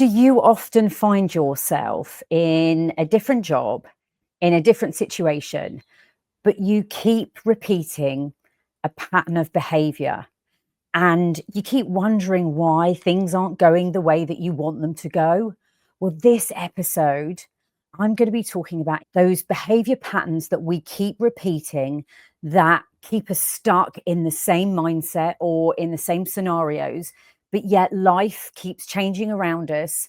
Do you often find yourself in a different job, in a different situation, but you keep repeating a pattern of behavior and you keep wondering why things aren't going the way that you want them to go? Well, this episode, I'm going to be talking about those behavior patterns that we keep repeating that keep us stuck in the same mindset or in the same scenarios, but yet life keeps changing around us,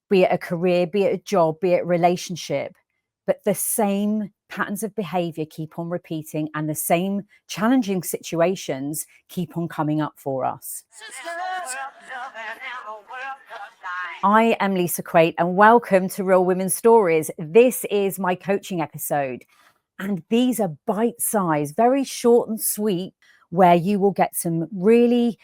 be it a career, be it a job, be it a relationship, but the same patterns of behavior keep on repeating and the same challenging situations keep on coming up for us. I am Lisa Quait and welcome to Real Women's Stories. This is my coaching episode, and these are bite-sized, very short and sweet, where you will get some really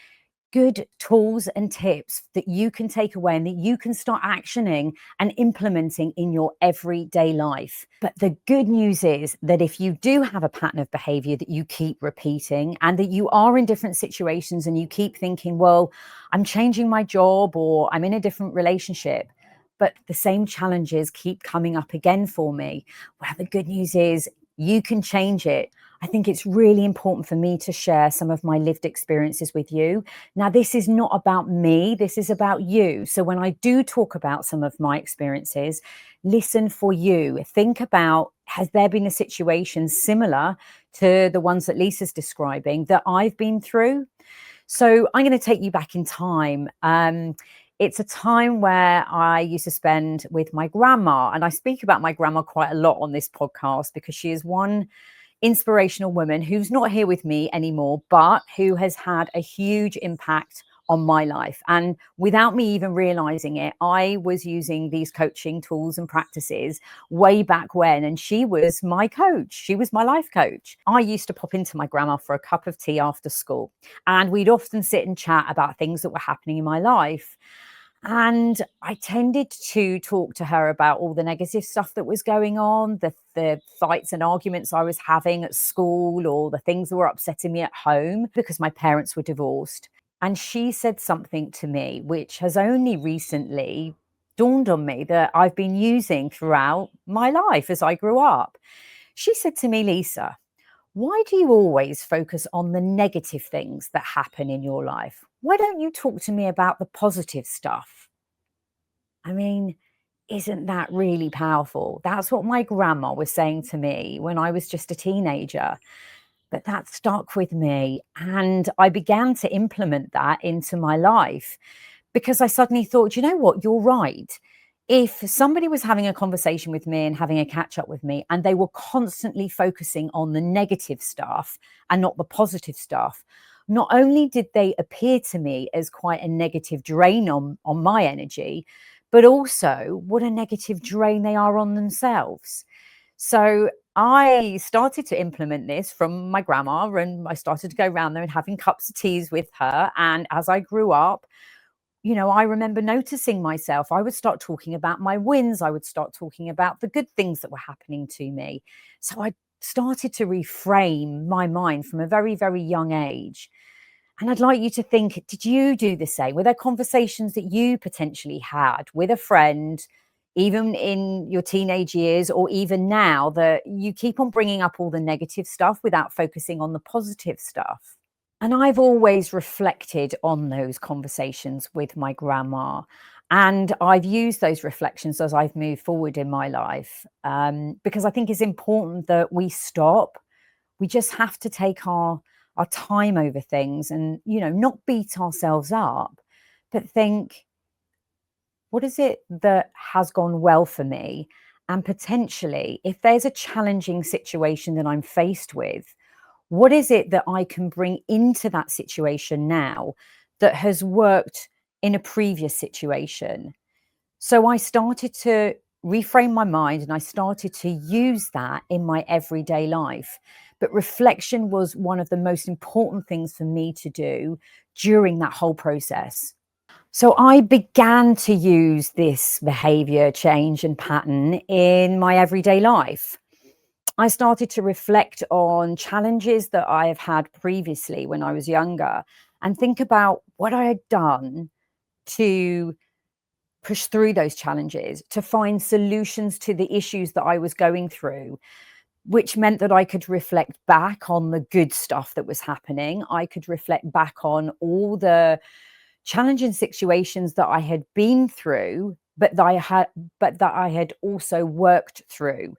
good tools and tips that you can take away and that you can start actioning and implementing in your everyday life. But the good news is that if you do have a pattern of behavior that you keep repeating and that you are in different situations and you keep thinking, well, I'm changing my job or I'm in a different relationship, but the same challenges keep coming up again for me. Well, the good news is you can change it. I think it's really important for me to share some of my lived experiences with you. Now, this is not about me, this is about you. So when I do talk about some of my experiences, listen for you. Think about, has there been a situation similar to the ones that Lisa's describing that I've been through? So I'm going to take you back in time. It's a time where I used to spend with my grandma, and I speak about my grandma quite a lot on this podcast because she is one inspirational woman who's not here with me anymore, but who has had a huge impact on my life. And without me even realizing it, I was using these coaching tools and practices way back when, and she was my coach. She was my life coach. I used to pop into my grandma for a cup of tea after school, and we'd often sit and chat about things that were happening in my life. And I tended to talk to her about all the negative stuff that was going on, the fights and arguments I was having at school, or the things that were upsetting me at home because my parents were divorced. And she said something to me, which has only recently dawned on me that I've been using throughout my life as I grew up. She said to me, Lisa, why do you always focus on the negative things that happen in your life? Why don't you talk to me about the positive stuff? I mean, isn't that really powerful? That's what my grandma was saying to me when I was just a teenager. But that stuck with me. And I began to implement that into my life because I suddenly thought, you know what, you're right. If somebody was having a conversation with me and having a catch up with me, and they were constantly focusing on the negative stuff and not the positive stuff, not only did they appear to me as quite a negative drain on my energy, but also what a negative drain they are on themselves. So I started to implement this from my grandma, and I started to go around there and having cups of teas with her. And as I grew up, I remember noticing myself. I would start talking about my wins. I would start talking about the good things that were happening to me. So I started to reframe my mind from a very, very young age. And I'd like you to think, did you do the same? Were there conversations that you potentially had with a friend, even in your teenage years or even now, that you keep on bringing up all the negative stuff without focusing on the positive stuff? And I've always reflected on those conversations with my grandma. And I've used those reflections as I've moved forward in my life, because I think it's important that we stop. We just have to take our time over things and, not beat ourselves up, but think, what is it that has gone well for me? And potentially, if there's a challenging situation that I'm faced with, what is it that I can bring into that situation now that has worked in a previous situation? So I started to reframe my mind and I started to use that in my everyday life. But reflection was one of the most important things for me to do during that whole process. So I began to use this behavior change and pattern in my everyday life. I started to reflect on challenges that I have had previously when I was younger and think about what I had done to push through those challenges, to find solutions to the issues that I was going through, which meant that I could reflect back on the good stuff that was happening. I could reflect back on all the challenging situations that I had been through, but that I had also worked through.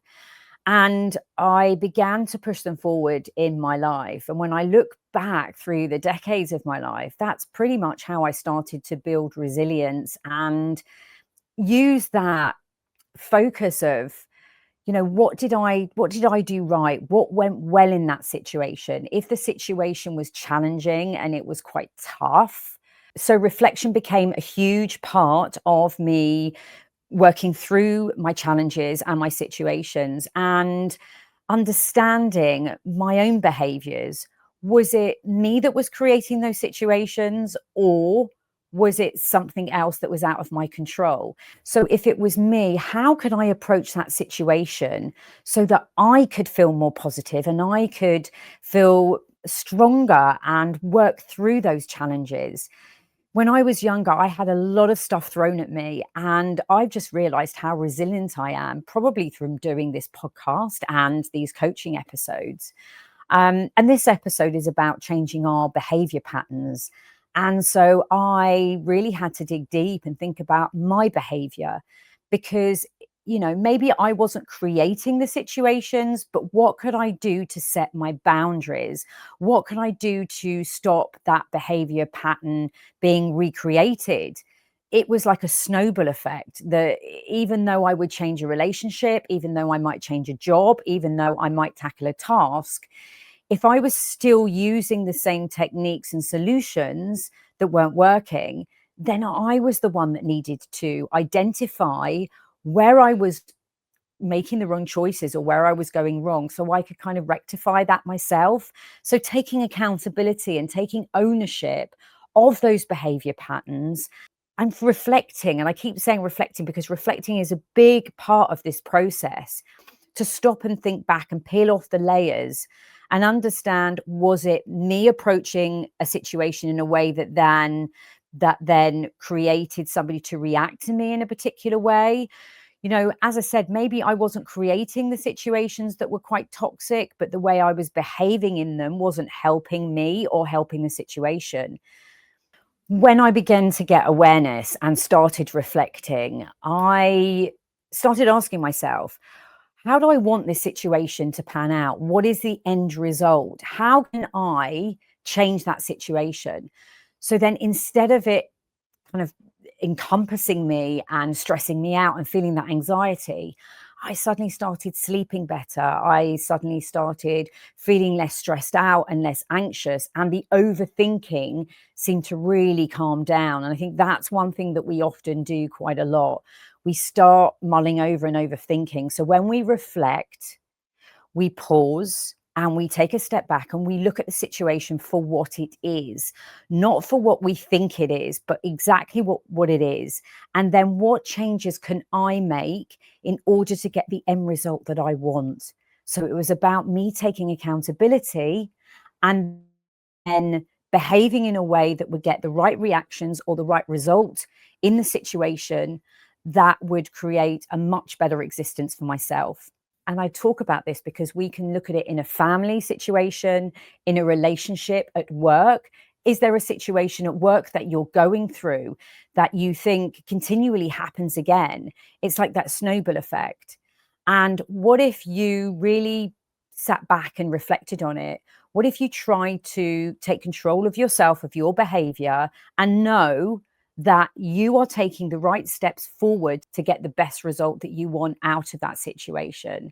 And I began to push them forward in my life. And when I look back through the decades of my life, that's pretty much how I started to build resilience and use that focus of, what did I do right? What went well in that situation? If the situation was challenging and it was quite tough. So reflection became a huge part of me working through my challenges and my situations and understanding my own behaviors. Was it me that was creating those situations, or was it something else that was out of my control? So if it was me, how could I approach that situation so that I could feel more positive and I could feel stronger and work through those challenges? When I was younger, I had a lot of stuff thrown at me, and I've just realized how resilient I am, probably from doing this podcast and these coaching episodes. And this episode is about changing our behavior patterns. And so I really had to dig deep and think about my behavior because, maybe I wasn't creating the situations, but what could I do to set my boundaries? What can I do to stop that behavior pattern being recreated? It was like a snowball effect that even though I would change a relationship, even though I might change a job, even though I might tackle a task, if I was still using the same techniques and solutions that weren't working, then I was the one that needed to identify where I was making the wrong choices or where I was going wrong so I could kind of rectify that myself. So taking accountability and taking ownership of those behavior patterns and reflecting, and I keep saying reflecting because reflecting is a big part of this process, to stop and think back and peel off the layers and understand, was it me approaching a situation in a way that then created somebody to react to me in a particular way? As I said, maybe I wasn't creating the situations that were quite toxic, but the way I was behaving in them wasn't helping me or helping the situation. When I began to get awareness and started reflecting, I started asking myself, how do I want this situation to pan out? What is the end result? How can I change that situation? So then instead of it kind of encompassing me and stressing me out and feeling that anxiety, I suddenly started sleeping better. I suddenly started feeling less stressed out and less anxious. And the overthinking seemed to really calm down. And I think that's one thing that we often do quite a lot. We start mulling over and overthinking. So when we reflect, we pause and we take a step back and we look at the situation for what it is, not for what we think it is, but exactly what it is. And then what changes can I make in order to get the end result that I want? So it was about me taking accountability and then behaving in a way that would get the right reactions or the right result in the situation that would create a much better existence for myself. And I talk about this because we can look at it in a family situation, in a relationship, at work. Is there a situation at work that you're going through that you think continually happens again? It's like that snowball effect. And what if you really sat back and reflected on it? What if you tried to take control of yourself, of your behavior, and know that you are taking the right steps forward to get the best result that you want out of that situation?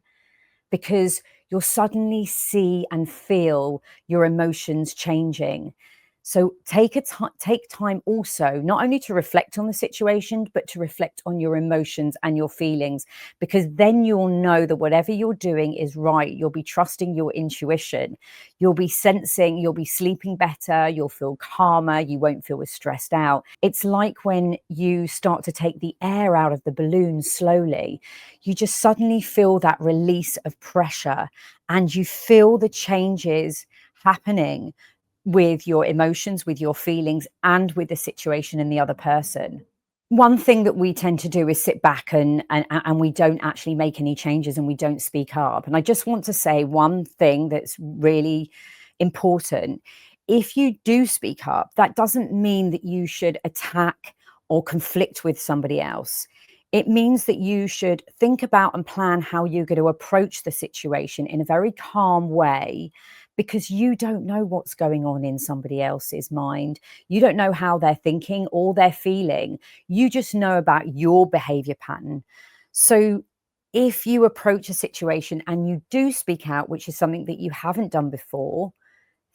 Because you'll suddenly see and feel your emotions changing. So take time also, not only to reflect on the situation, but to reflect on your emotions and your feelings, because then you'll know that whatever you're doing is right. You'll be trusting your intuition. You'll be sensing, you'll be sleeping better. You'll feel calmer. You won't feel as stressed out. It's like when you start to take the air out of the balloon slowly, you just suddenly feel that release of pressure and you feel the changes happening with your emotions, with your feelings, and with the situation and the other person. One thing that we tend to do is sit back and we don't actually make any changes and we don't speak up. And I just want to say one thing that's really important. If you do speak up, that doesn't mean that you should attack or conflict with somebody else. It means that you should think about and plan how you're going to approach the situation in a very calm way, because you don't know what's going on in somebody else's mind. You don't know how they're thinking or they're feeling. You just know about your behavior pattern. So if you approach a situation and you do speak out, which is something that you haven't done before,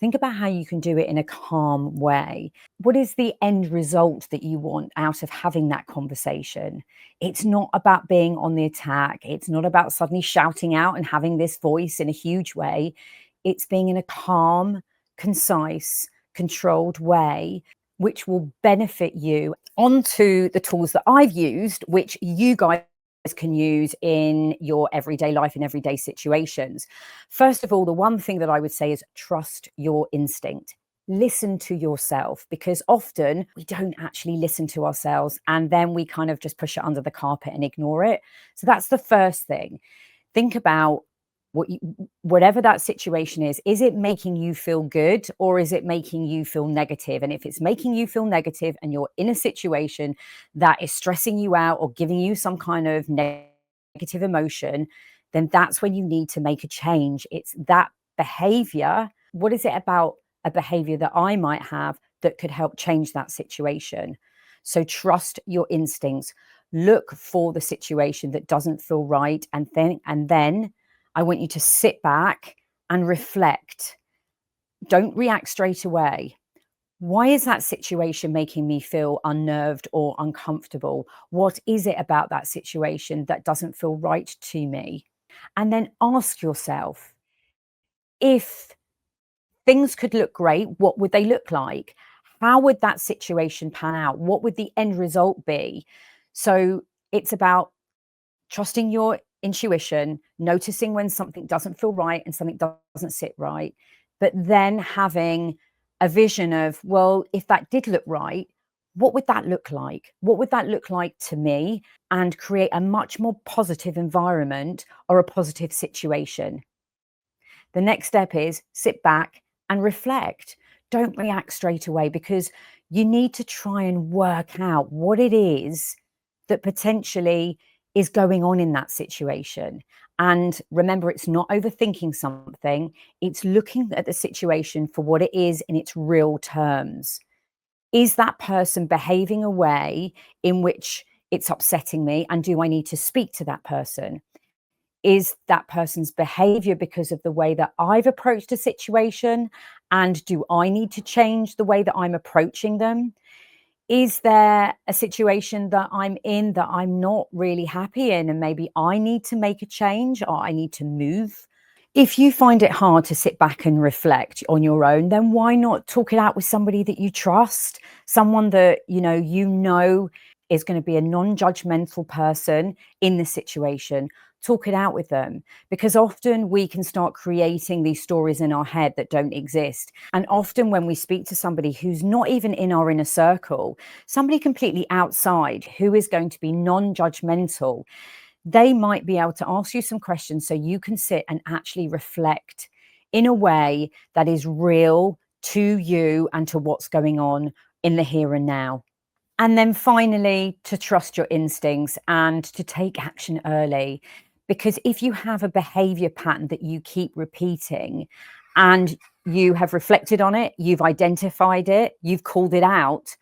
think about how you can do it in a calm way. What is the end result that you want out of having that conversation? It's not about being on the attack. It's not about suddenly shouting out and having this voice in a huge way. It's being in a calm, concise, controlled way, which will benefit you. Onto the tools that I've used, which you guys can use in your everyday life, in everyday situations. First of all, the one thing that I would say is trust your instinct. Listen to yourself, because often we don't actually listen to ourselves and then we kind of just push it under the carpet and ignore it. So that's the first thing. Think about whatever that situation is it making you feel good or is it making you feel negative? And if it's making you feel negative and you're in a situation that is stressing you out or giving you some kind of negative emotion, then that's when you need to make a change. It's that behavior. What is it about a behavior that I might have that could help change that situation? So trust your instincts. Look for the situation that doesn't feel right, and then I want you to sit back and reflect. Don't react straight away. Why is that situation making me feel unnerved or uncomfortable? What is it about that situation that doesn't feel right to me? And then ask yourself, if things could look great, what would they look like? How would that situation pan out? What would the end result be? So it's about trusting your intuition, noticing when something doesn't feel right and something doesn't sit right, but then having a vision of, well, if that did look right, what would that look like? What would that look like to me? And create a much more positive environment or a positive situation. The next step is sit back and reflect. Don't react straight away, because you need to try and work out what it is that potentially is going on in that situation. And remember, it's not overthinking something, it's looking at the situation for what it is in its real terms. Is that person behaving a way in which it's upsetting me? And do I need to speak to that person? Is that person's behavior because of the way that I've approached a situation? And do I need to change the way that I'm approaching them? Is there a situation that I'm in that I'm not really happy in and maybe I need to make a change or I need to move? If you find it hard to sit back and reflect on your own, then why not talk it out with somebody that you trust, someone that you know is going to be a non-judgmental person in the situation. Talk it out with them, because often we can start creating these stories in our head that don't exist. And often when we speak to somebody who's not even in our inner circle, somebody completely outside who is going to be non-judgmental, they might be able to ask you some questions so you can sit and actually reflect in a way that is real to you and to what's going on in the here and now. And then finally, to trust your instincts and to take action early. Because if you have a behavior pattern that you keep repeating and you have reflected on it, you've identified it, you've called it out,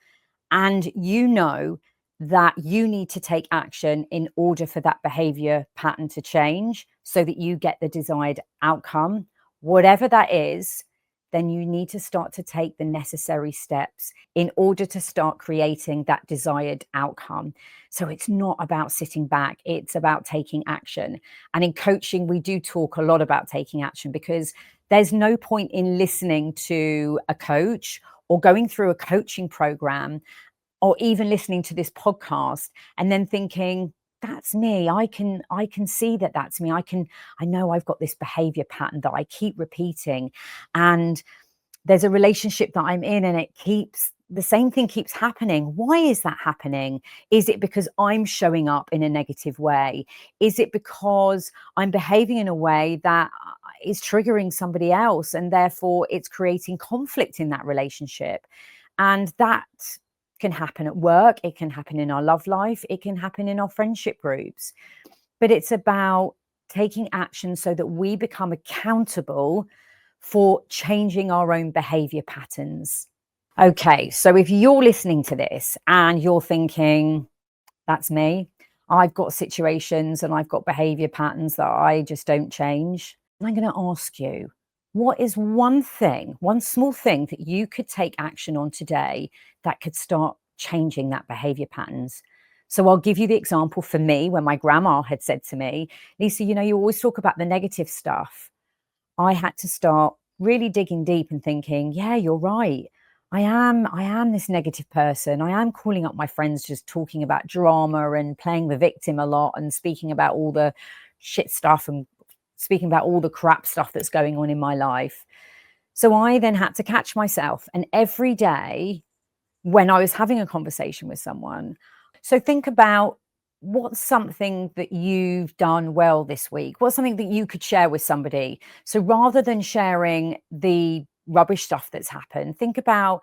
and you know that you need to take action in order for that behavior pattern to change so that you get the desired outcome, whatever that is, then you need to start to take the necessary steps in order to start creating that desired outcome. So it's not about sitting back, it's about taking action. And in coaching, we do talk a lot about taking action, because there's no point in listening to a coach or going through a coaching program or even listening to this podcast and then thinking, that's me. I can see that that's me. I know I've got this behavior pattern that I keep repeating, and there's a relationship that I'm in and it keeps the same thing keeps happening. Why is that happening? Is it because I'm showing up in a negative way? Is it because I'm behaving in a way that is triggering somebody else, and therefore it's creating conflict in that relationship? And that can happen at work, it can happen in our love life, it can happen in our friendship groups. But it's about taking action so that we become accountable for changing our own behavior patterns. Okay, so if you're listening to this and you're thinking, that's me, I've got situations and I've got behavior patterns that I just don't change, I'm going to ask you, what is one thing, one small thing that you could take action on today that could start changing that behavior patterns? So I'll give you the example for me when my grandma had said to me, Lisa, you always talk about the negative stuff. I had to start really digging deep and thinking, yeah, you're right. I am this negative person. I am calling up my friends, just talking about drama and playing the victim a lot and speaking about all the shit stuff and speaking about all the crap stuff that's going on in my life. So I then had to catch myself. And every day when I was having a conversation with someone, so think about, what's something that you've done well this week? What's something that you could share with somebody? So rather than sharing the rubbish stuff that's happened, think about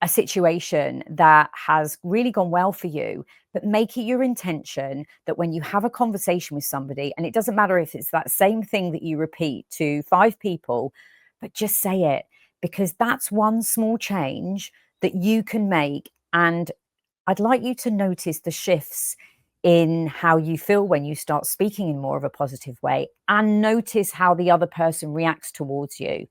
a situation that has really gone well for you, but make it your intention that when you have a conversation with somebody, and it doesn't matter if it's that same thing that you repeat to 5 people, but just say it, because that's one small change that you can make. And I'd like you to notice the shifts in how you feel when you start speaking in more of a positive way, and notice how the other person reacts towards you,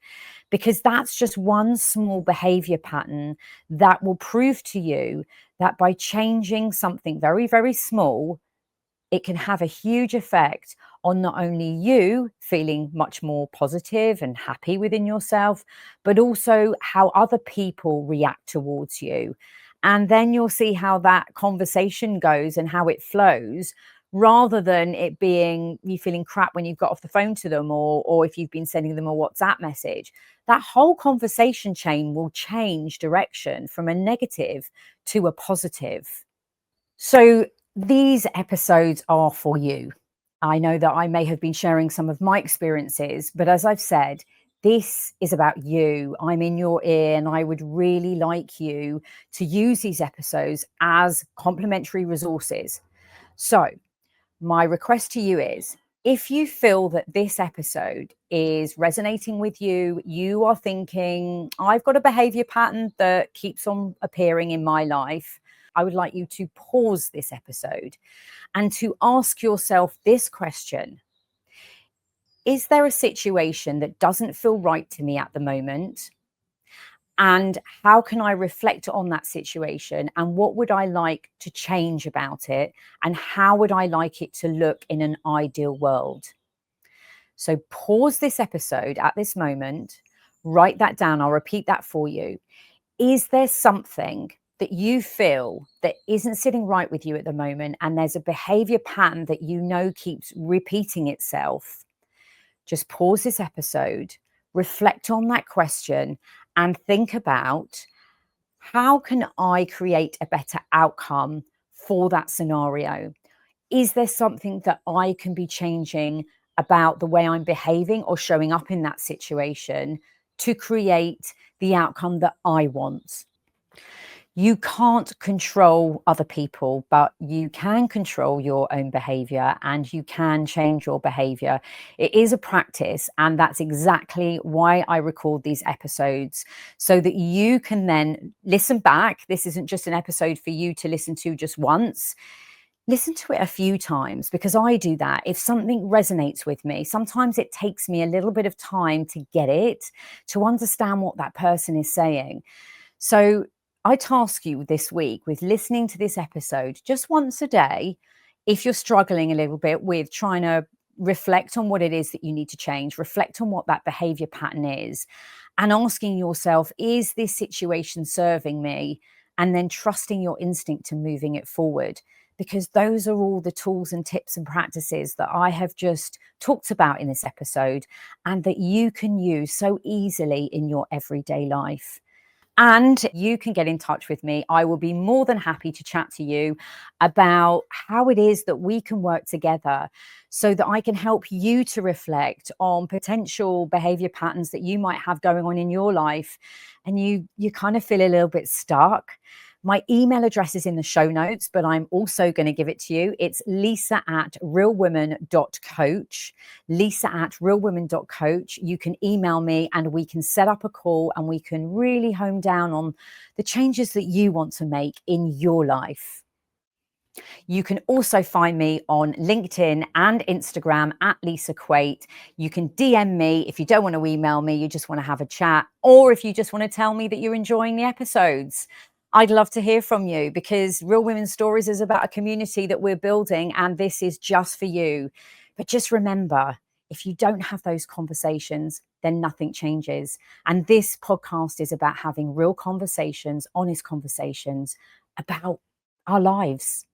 because that's just one small behavior pattern that will prove to you that by changing something very, very small, it can have a huge effect on not only you feeling much more positive and happy within yourself, but also how other people react towards you. And then you'll see how that conversation goes and how it flows, rather than it being you feeling crap when you've got off the phone to them, or if you've been sending them a WhatsApp message. That whole conversation chain will change direction from a negative to a positive. So these episodes are for you. I know that I may have been sharing some of my experiences, but as I've said, this is about you. I'm in your ear, and I would really like you to use these episodes as complementary resources. So my request to you is, if you feel that this episode is resonating with you, you are thinking, I've got a behavior pattern that keeps on appearing in my life, I would like you to pause this episode and to ask yourself this question: is there a situation that doesn't feel right to me at the moment? And how can I reflect on that situation? And what would I like to change about it? And how would I like it to look in an ideal world? So pause this episode at this moment, write that down. I'll repeat that for you. Is there something that you feel that isn't sitting right with you at the moment, and there's a behavior pattern that keeps repeating itself? Just pause this episode, reflect on that question, and think about, how can I create a better outcome for that scenario? Is there something that I can be changing about the way I'm behaving or showing up in that situation to create the outcome that I want? You can't control other people, but you can control your own behavior, and you can change your behavior. It is a practice, and that's exactly why I record these episodes, so that you can then listen back. This isn't just an episode for you to listen to just once. Listen to it a few times, because I do that. If something resonates with me, sometimes it takes me a little bit of time to get it, to understand what that person is saying. So I task you this week with listening to this episode just once a day. If you're struggling a little bit with trying to reflect on what it is that you need to change, reflect on what that behavior pattern is, and asking yourself, is this situation serving me? And then trusting your instinct to moving it forward, because those are all the tools and tips and practices that I have just talked about in this episode, and that you can use so easily in your everyday life. And you can get in touch with me. I will be more than happy to chat to you about how it is that we can work together so that I can help you to reflect on potential behavior patterns that you might have going on in your life and you kind of feel a little bit stuck. My email address is in the show notes, but I'm also going to give it to you. It's lisa@realwomen.coach. Lisa@realwomen.coach. You can email me and we can set up a call and we can really hone down on the changes that you want to make in your life. You can also find me on LinkedIn and Instagram at Lisa Quait. You can DM me if you don't want to email me, you just want to have a chat, or if you just want to tell me that you're enjoying the episodes. I'd love to hear from you because Real Women's Stories is about a community that we're building, and this is just for you. But just remember, if you don't have those conversations, then nothing changes. And this podcast is about having real conversations, honest conversations about our lives.